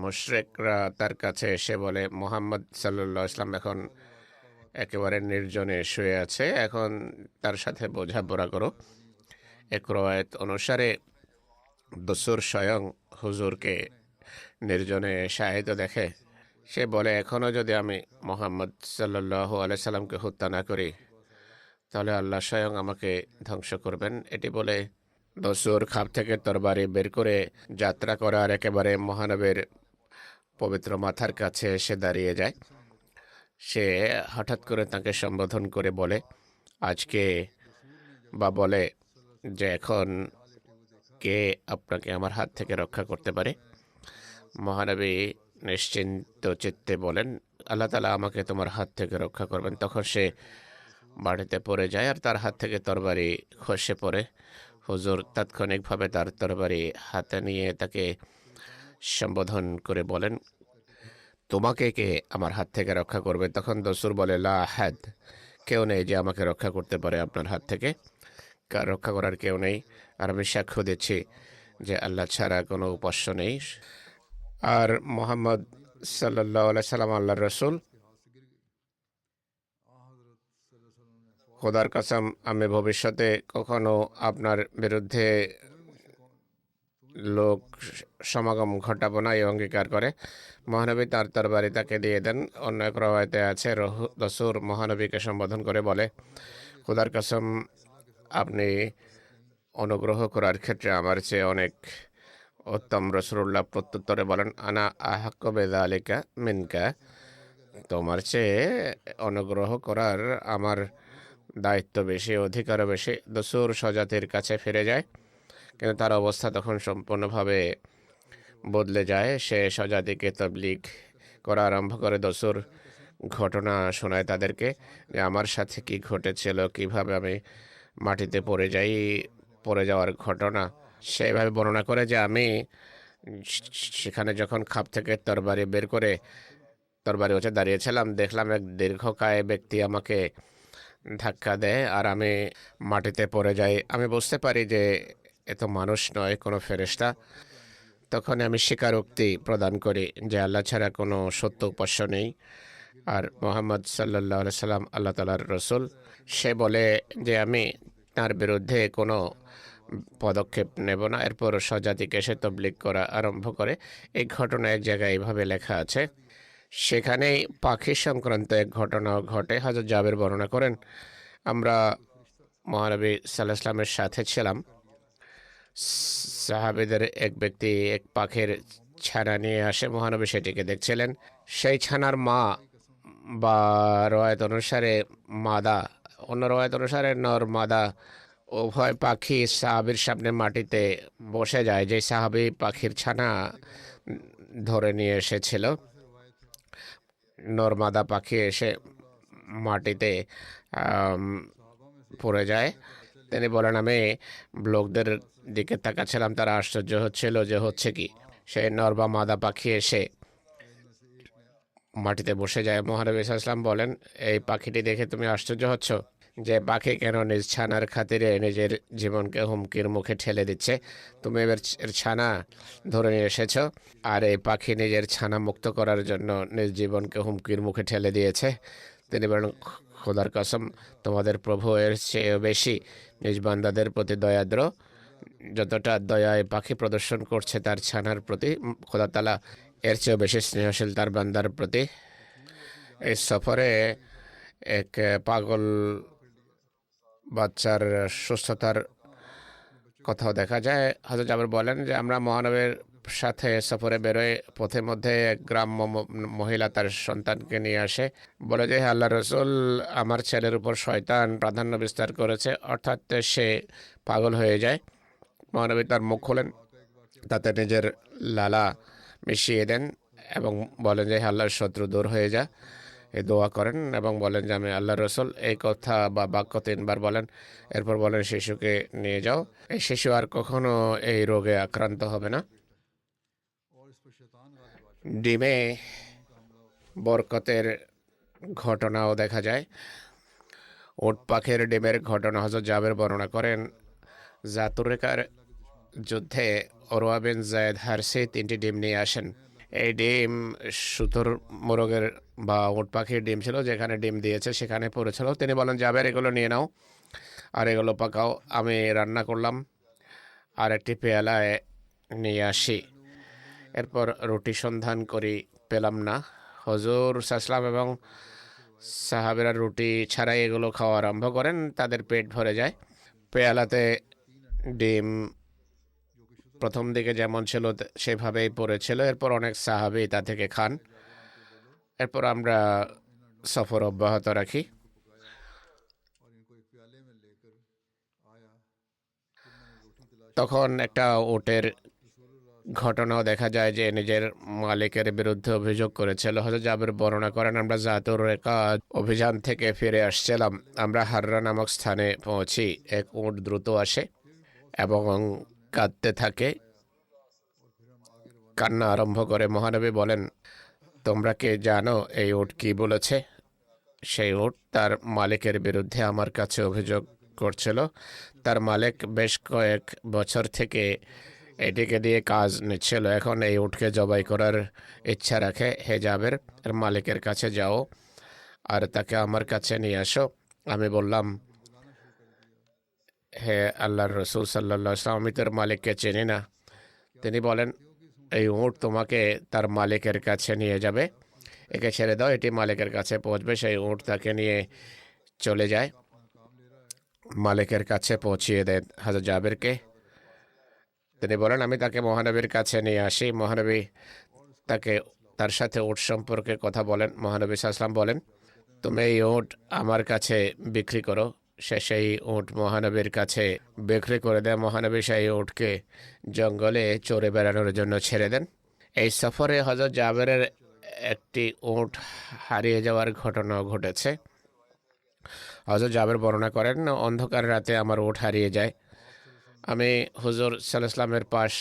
মুশরিকরা তার কাছে এসে বলে, মুহাম্মদ সাল্লাল্লাহু আলাইহি ওয়াসাল্লাম এখন একেবারে নির্জনে শুয়ে আছে, এখন তার সাথে বোঝাপড়া করো। এক রওয়ায়াত অনুসারে দসুর স্বয়ং হুজুরকে নির্জনে শাহিদ দেখে। সে বলে, এখনও যদি আমি মুহাম্মদ সাল্লাল্লাহু আলাইহি সাল্লামকে হত্যা না করি, তাহলে আল্লাহ স্বয়ং আমাকে ধ্বংস করবেন। এটি বলে দসুর খাপ থেকে তরবারি বের করে যাত্রা করার একেবারে মহানবীর পবিত্র মাথার কাছে এসে দাঁড়িয়ে যায়। সে হঠাৎ করে তাকে সম্বোধন করে বলে আজকে, বা বলে যে এখন কে আপনাকে আমার হাত থেকে রক্ষা করতে পারে? মহানবী নিশ্চিন্ত চিত্তে বলেন, আল্লাহ তাআলা আমাকে তোমার হাত থেকে রক্ষা করবেন। তখন সে বাড়িতে পড়ে যায় আর তার হাত থেকে তরবারি খসে পড়ে। হুজুর তাৎক্ষণিকভাবে তার তরবারি হাতে নিয়ে তাকে সম্বোধন করে বলেন, তোমাকে কে আমার হাত থেকে রক্ষা করবে? তখন দসুর বলে, লা আহাদ, কেউ নেই যে আমাকে রক্ষা করতে পারে আপনার হাত থেকে। রক্ষা করার কেউ নেই, আর আমি সাক্ষ্য দিচ্ছি যে আল্লাহ ছাড়া কোনো উপাস্য নেই, আর মুহাম্মদ সাল্লাল্লাহু আলাইহি সাল্লাম আল্লাহর রাসূল। খোদার কসম, আমি ভবিষ্যতে কখনো আপনার বিরুদ্ধে লোক সমাগম ঘটাবো না, এই অঙ্গীকার করে মহানবী তার তরবারি তাকে দিয়ে দেন। অন্য এক রওয়ায়াতে আছে দসুর মহানবীকে সম্বোধন করে বলে, খোদার কসম, আপনি অনুগ্রহ করার ক্ষেত্রে আমার চেয়ে অনেক উত্তম। রাসূলুল্লাহ প্রত্যুত্তরে বলেন, আনা আহাক্কু বিযালিকা মিনকা, তোমার চেয়ে অনুগ্রহ করার আমার দায়িত্ব বেশি, অধিকারও বেশি। দসুর স্বজাতির কাছে ফিরে যায়, কিন্তু তার অবস্থা তখন সম্পূর্ণভাবে বদলে যায়। সে স্বজাতিকে তাবলীগ করা আরম্ভ করে। দসুর ঘটনা শোনায় তাদেরকে যে আমার সাথে কি ঘটেছিল, কিভাবে আমি মাটিতে পড়ে যাওয়ার ঘটনা সেইভাবে বর্ণনা করে যে আমি সেখানে যখন খাপ থেকে তরবারি বের করে তরবারি হচ্ছে দাঁড়িয়েছিলাম, দেখলাম এক দীর্ঘকায় ব্যক্তি আমাকে ধাক্কা দেয় আর আমি মাটিতে পড়ে যাই। আমি বুঝতে পারি যে এ তো মানুষ নয়, কোনো ফেরেশতা। তখন আমি স্বীকারোক্তি প্রদান করি যে আল্লাহ ছাড়া কোনো সত্য উপাস্য নেই, আর মোহাম্মদ সাল্লাল্লাহু আলাইহি সাল্লাম আল্লাহ তাআলার রসুল। সে বলে যে আমি তার বিরুদ্ধে কোনো পদক্ষেপ নেব না। এরপর স্বজাতিকে সে তবলিগ করা আরম্ভ করে। এই ঘটনা এক জায়গায় এইভাবে লেখা আছে। সেখানেই পাখি সংক্রান্ত এক ঘটনাও ঘটে। হযরত জাবের বর্ণনা করেন, আমরা মহানবী সাল্লাল্লাহু আলাইহি সাল্লামের সাথে ছিলাম। সাহাবীদের এক ব্যক্তি এক পাখির ছানা নিয়ে আসে, মহানবী সেটিকে দেখছিলেন। সেই ছানার মা বা রওয়ায়াত অনুসারে মাদা, অন্য রওয়ায়াত অনুসারে নর মাদা উভয় পাখি সাহাবীর সামনে মাটিতে বসে যায়। যে সাহাবী পাখির ছানা ধরে নিয়ে এসেছিল, নর মাদা পাখি এসে মাটিতে পড়ে যায়। তিনি বলেন, আমি লোকদের দিকে তাকাচ্ছিলাম, তারা আশ্চর্য হচ্ছিল যে হচ্ছে কি। সেই নর বা মাদা পাখি এসে মাটিতে বসে যায়। মহানবী সাল্লাল্লাহু আলাইহি ওয়াসাল্লাম বলেন, এই পাখিটি দেখে তুমি আশ্চর্য হচ্ছ যে পাখি কেন নিজ ছানার খাতিরে নিজের জীবনকে হুমকির মুখে ঠেলে দিচ্ছে? তুমি এর ছানা ধরে নিয়ে এসেছ, আর এই পাখি নিজের ছানা মুক্ত করার জন্য নিজ জীবনকে হুমকির মুখে ঠেলে দিয়েছে। তিনি বলেন, খোদার কসম, তোমাদের প্রভু এর চেয়ে বেশি নিজ বান্দাদের প্রতি দয়াদ্র। যতটা দয়ায় পাখি প্রদর্শন করছে তার ছানার প্রতি, খোদা তাআলা এর চেয়েও বেশি স্নেহশীল তার বান্দার প্রতি। এই সফরে এক পাগল বাচ্চার সুস্থতার কথাও দেখা যায়। হযরত জাবের বলেন যে আমরা মহানবীর সাথে সফরে বেরোয়, পথের মধ্যে এক গ্রাম্য মহিলা তার সন্তানকে নিয়ে আসে। বলে যে, হে আল্লাহর রাসূল, আমার ছেলের উপর শয়তান প্রাধান্য বিস্তার করেছে, অর্থাৎ সে পাগল হয়ে যায়। মহানবী তার মুখ খোলেন, তাতে নিজের লালা মিশিয়ে দেন এবং বলেন যে, হে আল্লাহর শত্রু দূর হয়ে যা। এই দোয়া করেন এবং বলেন যে আমি আল্লাহর রাসূল। এই কথা বা বাক্য 3 বার বলেন। এরপর বলেন, শিশুকে নিয়ে যাও। এই শিশু আর কখনো এই রোগে আক্রান্ত হবে না। ডিমে বরকতের ঘটনাও দেখা যায়। উট পাখির ডিমের ঘটনা হযরত জাবের বর্ণনা করেন, জাতুরেকার যুদ্ধে উরওয়া বিন যায়েদ হারসি 3টি ডিম নিয়ে আসেন। এই ডিম সুতোর মোরগের বা উট পাখির ডিম ছিল, যেখানে ডিম দিয়েছে সেখানে পড়েছিল। তিনি বলেন, জাবের এগুলো নিয়ে নাও আর এগুলো পাকাও। আমি রান্না করলাম আর একটি পেয়ালায় নিয়ে আসি। এরপর রুটি সন্ধান করি, পেলাম না। হুজুর সাল্লাল্লাহু আলাইহি এবং সাহাবীরা রুটি ছাড়াই এগুলো খাওয়া আরম্ভ করেন। তাদের পেট ভরে যায়। পেয়ালাতে ডিম প্রথম দিকে যেমন ছিল সেভাবেই পড়েছিল। এরপর অনেক সাহাবী তা থেকে খান। এরপর আমরা সফর অব্যাহত রাখি। তখন একটা উটের ঘটনাও দেখা যায় যে নিজের মালিকের বিরুদ্ধে অভিযোগ করেছিল। হযরত জাবের বর্ণনা করেন, আমরা জাতুর রেকা অভিযান থেকে ফিরে আসছিলাম। আমরা হাররা নামক স্থানে পৌঁছি। এক উট দ্রুত আসে এবং কাঁদতে থাকে, কান্না আরম্ভ করে। মহানবী বলেন, তোমরা কি জানো এই উট কি বলেছে? সেই উট তার মালিকের বিরুদ্ধে আমার কাছে অভিযোগ করছিল। তার মালিক বেশ কয়েক বছর থেকে এটিকে দিয়ে কাজ নিচ্ছিল। এখন এই উটকে জবাই করার ইচ্ছা রাখে। হে জাবের, এর মালিকের কাছে যাও আর তাকে আমার কাছে নিয়ে আসো। আমি বললাম, হে আল্লাহর রাসূল সাল্লাল্লাহু আলাইহি ওয়াসাল্লাম, আমি তোর মালিককে চিনি না। তিনি বলেন, এই উট তোমাকে তার মালিকের কাছে নিয়ে যাবে, একে ছেড়ে দাও, এটি মালিকের কাছে পৌঁছবে। সেই উট তাকে নিয়ে চলে যায়, মালিকের কাছে পৌঁছিয়ে দেন হযরত জাবেরকে। তিনি বলেন, আমি তাকে মহানবীর কাছে নিয়ে আসি। মহানবী তাকে তার সাথে উট সম্পর্কে কথা বলেন। মহানবী সাল্লাল্লাহু আলাইহি ওয়াসাল্লাম বলেন, তুমি এই উট আমার কাছে বিক্রি করো। সে সেই উট মহানবীর কাছে বিক্রি করে দেয়। মহানবী সেই উটকে জঙ্গলে চড়ে বেড়ানোর জন্য ছেড়ে দেন। এই সফরে হযরত জাবেরের একটি উট হারিয়ে যাওয়ার ঘটনা ঘটেছে। হযরত জাবের বর্ণনা করেন, অন্ধকার রাতে আমার উট হারিয়ে যায়। আমি হুজুর সাল্লাল্লাহু আলাইহি ওয়াসাল্লামের পাশ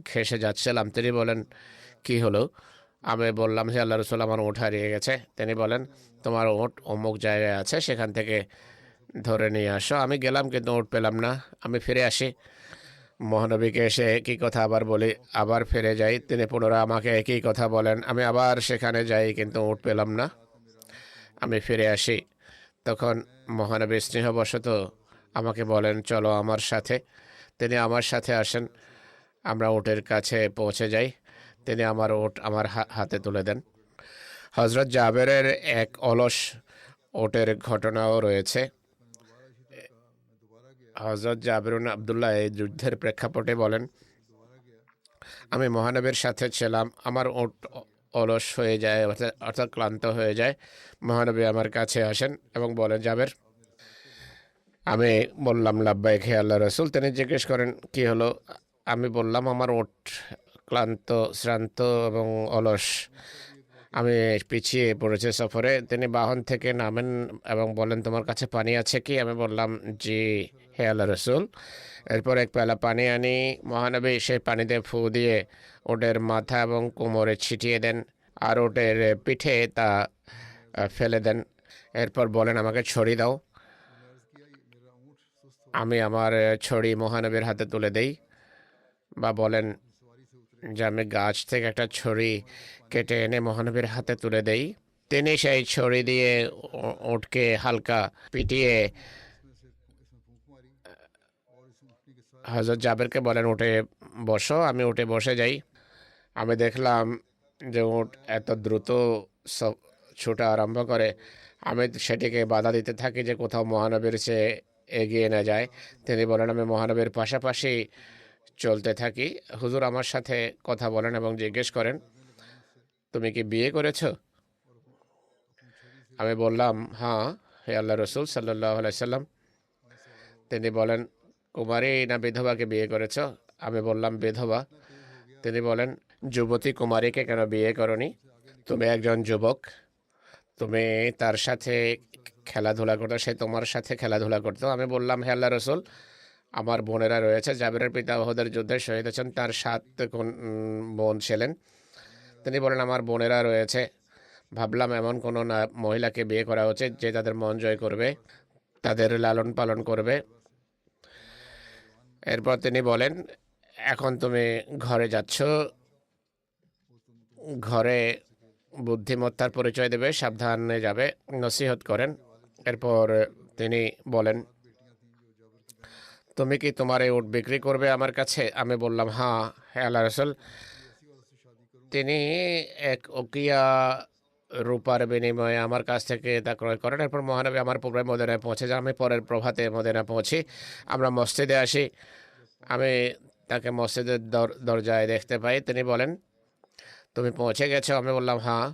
ঘেঁষে যাচ্ছিলাম। তিনি বলেন, কি হলো? আমি বললাম, হে আল্লাহর রাসূল, আমার উট হারিয়ে গেছে। তিনি বলেন, তোমার উট অমুক জায়গায় আছে, সেখান থেকে ধরে নিয়ে আসো। আমি গেলাম কিন্তু উট পেলাম না। আমি ফিরে আসি, মহানবীকে এসে একই কথা আবার বলি, আবার ফিরে যাই। তিনি পুনরায় আমাকে একই কথা বলেন। আমি আবার সেখানে যাই কিন্তু উট পেলাম না। আমি ফিরে আসি, তখন মহানবী স্নেহবশত আমাকে বলেন, চলো আমার সাথে। তিনি আমার সাথে আসেন, আমরা উটের কাছে পৌঁছে যাই। তিনি আমার উট আমার হাতে তুলে দেন। হজরত জাবেরের এক অলস ওটের ঘটনাও রয়েছে। হজরত জাবেরুন আবদুল্লাহ এই যুদ্ধের প্রেক্ষাপটে বলেন, আমি মহানবীর সাথে ছিলাম, আমার উট অলস হয়ে যায়, অর্থাৎ ক্লান্ত হয়ে যায়। মহানবী আমার কাছে আসেন এবং বলেন, জাবের। আমি বললাম, লাব্বাইক হে আল্লাহ রসুল। তিনি জিজ্ঞেস করেন, কি হলো? আমি বললাম, আমার উট ক্লান্ত, শ্রান্ত এবং অলস, আমি পিছিয়ে পড়েছে সফরে। তিনি বাহন থেকে নামেন এবং বলেন, তোমার কাছে পানি আছে কি? আমি বললাম, জি হে আল্লাহ রসুল। এরপর এক পেলা পানি আনি। মহানবী সেই পানিতে ফু দিয়ে ওটের মাথা এবং কোমরে ছিটিয়ে দেন, আর ওটের পিঠে তা ফেলে দেন। এরপর বলেন, আমাকে ছড়ি দাও। আমি আমার ছড়ি মহানবীর হাতে তুলে দেই, বা বলেন যে আমি গাছ থেকে একটা ছড়ি কেটে এনে মহানবীর হাতে তুলে দেই। তিনি সেই ছড়ি দিয়ে উটকে হালকা পিটিয়ে হজরত জাবেরকে বলেন, উঠে বসো। আমি উঠে বসে যাই। আমি দেখলাম যে উট এত দ্রুত ছুটা আরম্ভ করে। আমি সেটিকে বাধা দিতে থাকি যে কোথাও মহানবীর সে এগিয়ে না যায়। তিনি বলেন, আমি মহানবীর পাশাপাশি চলতে থাকি। হুজুর আমার সাথে কথা বলেন এবং জিজ্ঞেস করেন, তুমি কি বিয়ে করেছ? আমি বললাম, হ্যাঁ হে আল্লাহ রসুল সাল্লাহ আলাইসাল্লাম। তিনি বলেন, কুমারী না বিধবাকে বিয়ে করেছ? আমি বললাম, বিধবা। তিনি বলেন, যুবতী কুমারীকে কেন বিয়ে করনি? তুমি একজন যুবক, তুমি তার সাথে খেলাধুলা করতো, সে তোমার সাথে খেলাধুলা করতো। আমি বললাম, হে আল্লাহ রসুল, আমার বোনেরা রয়েছে। জাবেরের পিতা ওহদের যুদ্ধে শহীদ হয়েছেন, তার 7 বোন ছিলেন। তিনি বলেন, আমার বোনেরা রয়েছে। ভাবলাম এমন কোনো মহিলাকে বিয়ে করা উচিত যে তাদের মন জয় করবে, তাদের লালন পালন করবে। এরপর তিনি বলেন, এখন তুমি ঘরে যাচ্ছ, ঘরে বুদ্ধিমত্তার পরিচয় দেবে, সাবধানে যাবে, নসিহত করেন। এরপর তিনি বলেন, তুমি কি তোমার এই উট বিক্রি করবে আমার কাছে? আমি বললাম, হ্যাঁ হে আল্লাহ রসুল। তিনি এক ওকিয়া রূপার বিনিময়ে আমার কাছ থেকে তা ক্রয় করেন। এরপর মহানবী আমার পূর্বে মদিনায় পৌঁছে যান। আমি পরের প্রভাতে মদিনা পৌঁছি। আমরা মসজিদে আসি। আমি তাকে মসজিদের দরজায় দেখতে পাই। তিনি বলেন, তুমি পৌঁছে গেছো? আমি বললাম, হ্যাঁ।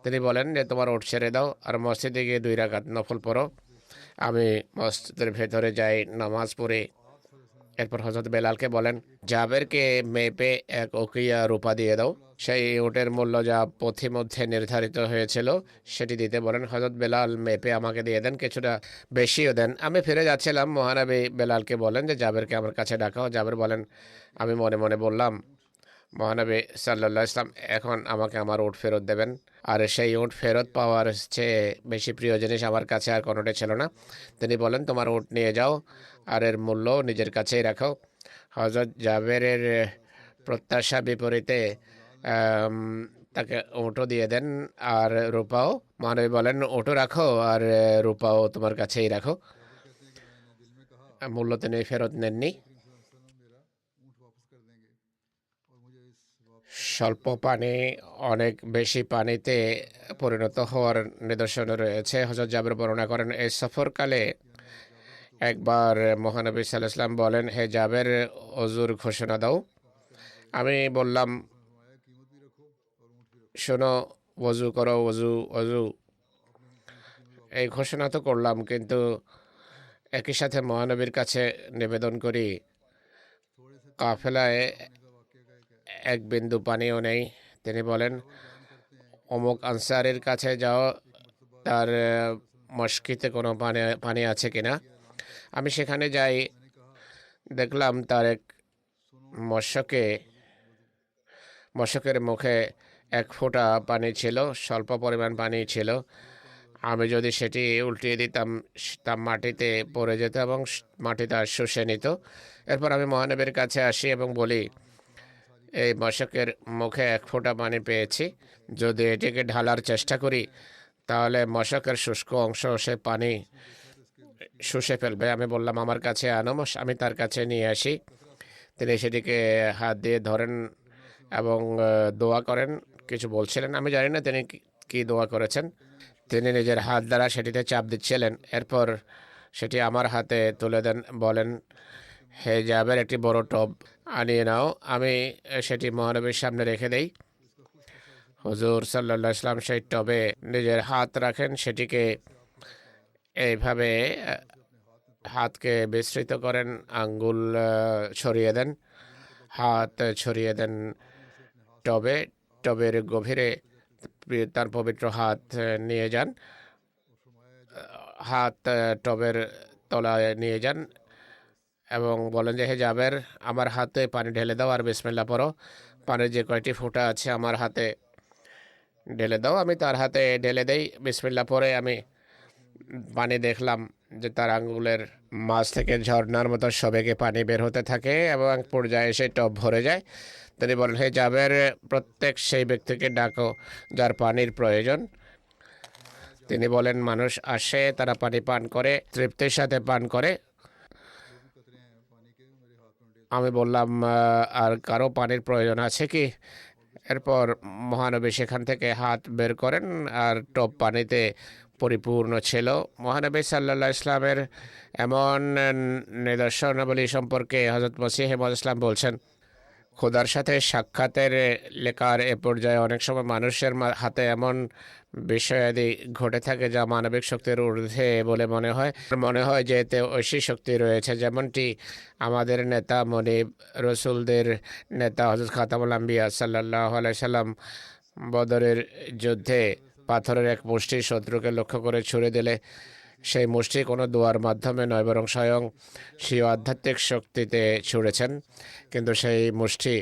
তিনি বলেন যে তোমার উট ছেড়ে দাও আর মসজিদে গিয়ে 2 রাকাত নফল পড়ো। আমি মসজিদের ভেতরে যাই, নামাজ পড়ি। এরপর হজরত বেলালকে বলেন, জাবেরকে মেপে এক ওকিয়া রূপা দিয়ে দাও। সেই উটের মূল্য যা পথিমধ্যে নির্ধারিত হয়েছিল সেটি দিতে বলেন। হজরত বেলাল মেপে আমাকে দিয়ে দেন, কিছুটা বেশিও দেন। আমি ফিরে যাচ্ছিলাম। মহানবী বেলালকে বলেন যে জাবেরকে আমার কাছে ডাকাও। জাবের বলেন, আমি মনে মনে বললাম, মহানবী সাল্লাল্লাহু আলাইহি ওয়াসাল্লাম এখন আমাকে আমার উট ফেরত দেবেন। আর সেই উট ফেরত পাওয়ার চেয়ে বেশি প্রিয় জিনিস আমার কাছে আর কোনোটাই ছিল না। তিনি বলেন, তোমার উট নিয়ে যাও আর এর মূল্য নিজের কাছেই রাখো। হজরত জাবেরের প্রত্যাশা বিপরীতে তাকে উটও দিয়ে দেন আর রূপাও। মহানবী বলেন, উটও রাখো আর রূপাও তোমার কাছেই রাখো। মূল্য তিনি ফেরত নেননি। স্বল্প পানি অনেক বেশি পানিতে পরিণত হওয়ার নিদর্শন রয়েছে। হযরত জাবের বর্ণনা করেন, এই সফরকালে একবার মহানবী সাল্লাল্লাহু আলাইহি ওয়াসাল্লাম বলেন, হে জাবের, অজুর ঘোষণা দাও। আমি বললাম, শোনো, ওযু করো, ওযু ওযু। এই ঘোষণা তো করলাম, কিন্তু একই সাথে মহানবীর কাছে নিবেদন করি, কাফেলায় এক বিন্দু পানিও নেই। তিনি বলেন, অমুক আনসারের কাছে যাও, তার মশকিতে কোনো পানি আছে কিনা। আমি সেখানে যাই, দেখলাম তার এক মশকের মুখে 1 ফোঁটা পানি ছিল, স্বল্প পরিমাণ পানি ছিল। আমি যদি সেটি উল্টিয়ে দিতাম, তা মাটিতে পড়ে যেত এবং মাটিটা শুষে নিত। এরপর আমি মহানবীর কাছে আসি এবং বলি, এই মশকের মুখে 1 ফোঁটা পানি পেয়েছি, যদি এটিকে ঢালার চেষ্টা করি তাহলে মশকের শুষ্ক অংশ সে পানি শুষে ফেলবে। আমি বললাম আমার কাছে আনো, আমি তার কাছে নিয়ে আসি। তিনি সেটিকে হাত দিয়ে ধরেন এবং দোয়া করেন। কিছু বলছিলেন, আমি জানি না তিনি কি দোয়া করেছেন। তিনি নিজের হাত দ্বারা সেটিতে চাপ দিচ্ছিলেন। এরপর সেটি আমার হাতে তুলে দেন, বলেন, হে জাবের, একটি বড় টব আনিয়ে নাও। আমি সেটি মহানবীর সামনে রেখে দেই। হুজুর সাল্লাল্লাহু আলাইহি ওয়াসাল্লাম সেই টবে নিজের হাত রাখেন, সেটিকে এইভাবে হাতকে বিস্তৃত করেন, আঙ্গুল ছড়িয়ে দেন, হাত ছড়িয়ে দেন টবে। টবের গভীরে তার পবিত্র হাত নিয়ে যান, হাত টবের তলায় নিয়ে যান এবং বলেন যে, হে জাবের, আমার হাতে পানি ঢেলে দাও আর বিসমিল্লাহ পড়ো। পানির যে কয়টি ফোঁটা আছে আমার হাতে ঢেলে দাও। আমি তার হাতে ঢেলে দেই। বিসমিল্লাহ পরে আমি পানি দেখলাম যে তার আঙ্গুলের মাছ থেকে ঝর্ণার মতো সবেগে পানি বের হতে থাকে এবং এক পর্যায়ে এসে টব ভরে যায়। তিনি বলেন, হে জাবের, প্রত্যেক সেই ব্যক্তিকে ডাকো যার পানির প্রয়োজন। তিনি বলেন, মানুষ আসে, তারা পানি পান করে, তৃপ্তির সাথে পান করে। আমি বললাম, আর কারো পানির প্রয়োজন আছে কি? এরপর মহানবী সেখান থেকে হাত বের করেন আর টব পানিতে পরিপূর্ণ ছিল। মহানবী সাল্লাল্লাহু আলাইহি ইসলামের এমন নিদর্শনাবলী সম্পর্কে হযরত মসিহ মাউদ ইসলাম বলছেন, খোদার সাথে সাক্ষাতের লেখার এ পর্যায়ে অনেক সময় মানুষের হাতে এমন বিষয়াদি ঘটে থাকে যা মানবিক শক্তির ঊর্ধ্বে বলে মনে হয় যে এতে ঐশী শক্তি রয়েছে। যেমনটি আমাদের নেতা মনিব রসুলদের নেতা হযরত খাতামুল আম্বিয়া সাল্লাল্লাহু আলাইহি সাল্লাম বদরের যুদ্ধে পাথরের এক মুষ্টি শত্রুকে লক্ষ্য করে ছুড়ে দিলে সেই মুষ্টি কোনো দোয়ার মাধ্যমে নয়, বরং স্বয়ং স্বীয় আধ্যাত্মিক শক্তিতে ছুড়েছেন। কিন্তু সেই মুষ্টি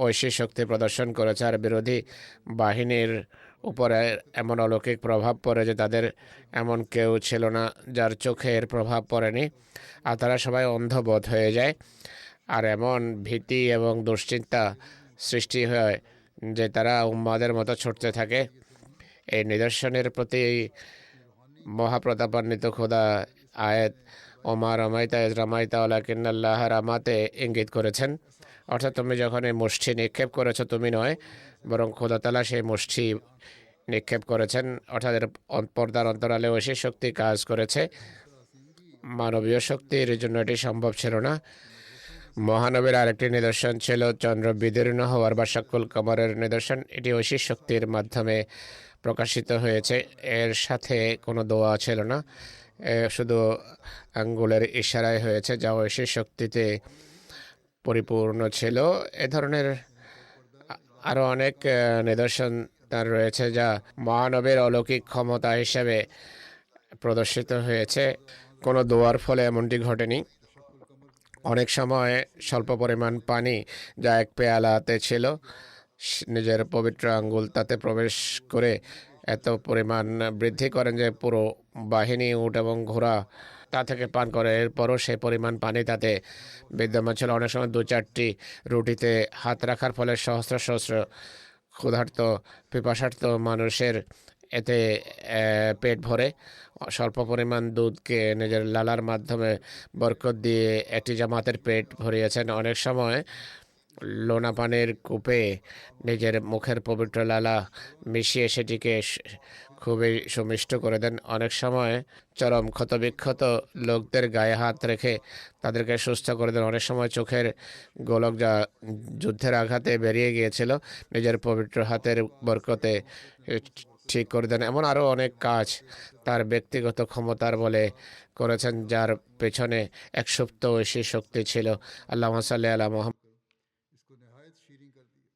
ঐশী শক্তি প্রদর্শন করেছে আর বিরোধী বাহিনীর উপরে এমন অলৌকিক প্রভাব পড়ে যে তাদের এমন কেউ ছিল না যার চোখের প্রভাব পড়েনি, আর তারা সবাই অন্ধবোধ হয়ে যায়। আর এমন ভীতি এবং দুশ্চিন্তা সৃষ্টি হয় যে তারা উম্মাদের মতো ছুটতে থাকে। এই নিদর্শনের প্রতি মহাপ্রতাপান্বিত খোদা আয়াত ওমা রমাইতা ইজ রামাইতা ওয়ালাকিন্নাল্লাহ রামাতে ইঙ্গিত করেছেন। অর্থাৎ তুমি যখন এই মুষ্টি নিক্ষেপ করেছো, তুমি নয়, বরং খোদা তাআলা সেই মুষ্টি নিক্ষেপ করেছেন। অর্থাৎ এর পর্দার অন্তরালে ঐশী শক্তি কাজ করেছে। মানবীয় শক্তির জন্য এটি সম্ভব ছিল না। মহানবীর আরেকটি নিদর্শন ছিল চন্দ্র বিদীর্ণ হওয়ার বা শাক্কুল কমরের নিদর্শন। এটি ঐশী শক্তির মাধ্যমে প্রকাশিত হয়েছে। এর সাথে কোনো দোয়া ছিল না, শুধু আঙ্গুলের ইশারায় হয়েছে, যা ঐশী শক্তিতে পরিপূর্ণ ছিল। এ ধরনের আরও অনেক নিদর্শন তার রয়েছে যা মহানবীর অলৌকিক ক্ষমতা হিসেবে প্রদর্শিত হয়েছে। কোনো দোয়ার ফলে এমনটি ঘটেনি। অনেক সময় স্বল্প পরিমাণ পানি যা এক পেয়ালাতে ছিল, নিজের পবিত্র আঙ্গুল তাতে প্রবেশ করে এত পরিমাণ বৃদ্ধি করেন যে পুরো বাহিনী, উট এবং ঘোড়া তা থেকে পান করে। এরপরও সেই পরিমাণ পানি তাতে বিদ্যমান ছিল। অনেক সময় 2-4টি রুটিতে হাত রাখার ফলে সহস্র সহস্র ক্ষুধার্ত পিপাসার্ত মানুষের এতে পেট ভরে। স্বল্প পরিমাণ দুধকে নিজের লালার মাধ্যমে বরকত দিয়ে একটি জামাতের পেট ভরিয়েছেন। অনেক সময় লোনা পানির কূপে নিজের মুখের পবিত্র লালা মিশিয়ে সেটিকে খুবই সুমিষ্ট করে দেন। অনেক সময় চরম ক্ষতবিক্ষত লোকদের গায়ে হাত রেখে তাদেরকে সুস্থ করে দেন। অনেক সময় চোখের গোলক যা যুদ্ধের আঘাতে বেরিয়ে গিয়েছিল, নিজের পবিত্র হাতের বরকতে ঠিক করে দেন। এমন আরও অনেক কাজ তার ব্যক্তিগত ক্ষমতার বলে করেছেন, যার পেছনে এক সুপ্ত ঐশী শক্তি ছিল। আল্লাহুম্মা সাল্লি আলা মুহাম্মদ। इसको नहायत शीरीं कर दिया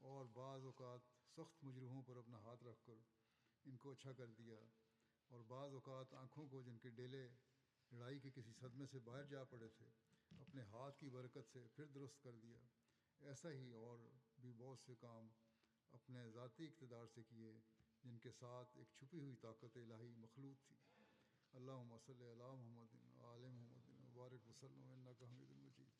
और बाज़ औक़ात सख्त मुजरहों पर अपना हाथ रख कर इनको अच्छा कर दिया, और बाज़ औक़ात आँखों को जिनके डेले लड़ाई के किसी सदमे से बाहर जा पड़े थे, अपने हाथ की बरकत से फिर दुरुस्त कर दिया। ऐसा ही और भी बहुत से काम अपने ज़ाती इक़्तिदार से किए, जिनके साथ एक छुपी हुई ताकत इलाही मखलूत थी। अल्लाहुम्मा सल्ली अला मुहम्मदिन व आले मुहम्मदिन व बारिक व सल्लिम इन्नका हमीदुम मजीद।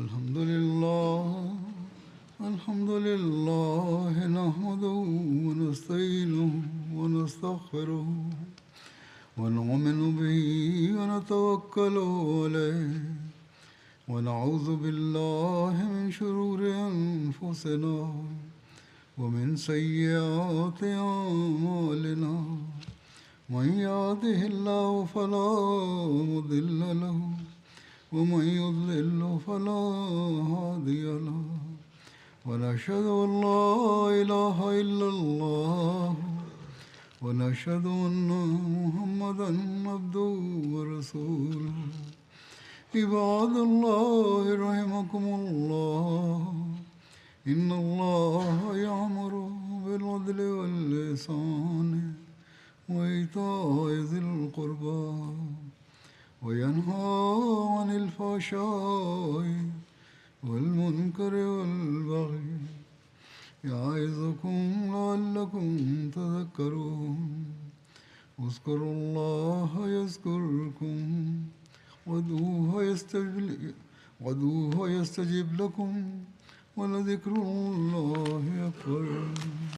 الحمد لله الحمد لله نحمده ونستعينه ونستغفره ونؤمن به ونتوكل عليه ونعوذ بالله من شرور أنفسنا ومن سيئات أعمالنا من يهده الله فلا مضل له ومن يضلل فلا هادي له ونشهد أن لا إله إلا الله ونشهد أن محمدا عبده ورسوله عباد الله رحمكم الله إن الله يأمر بالعدل والإحسان وإيتاء ذي القربى وينهى عن الفحشاء والمنكر والبغي يعظكم لعلكم تذكرون اذكروا الله يذكركم وادعوه يستجب لكم ولذكر الله أكبر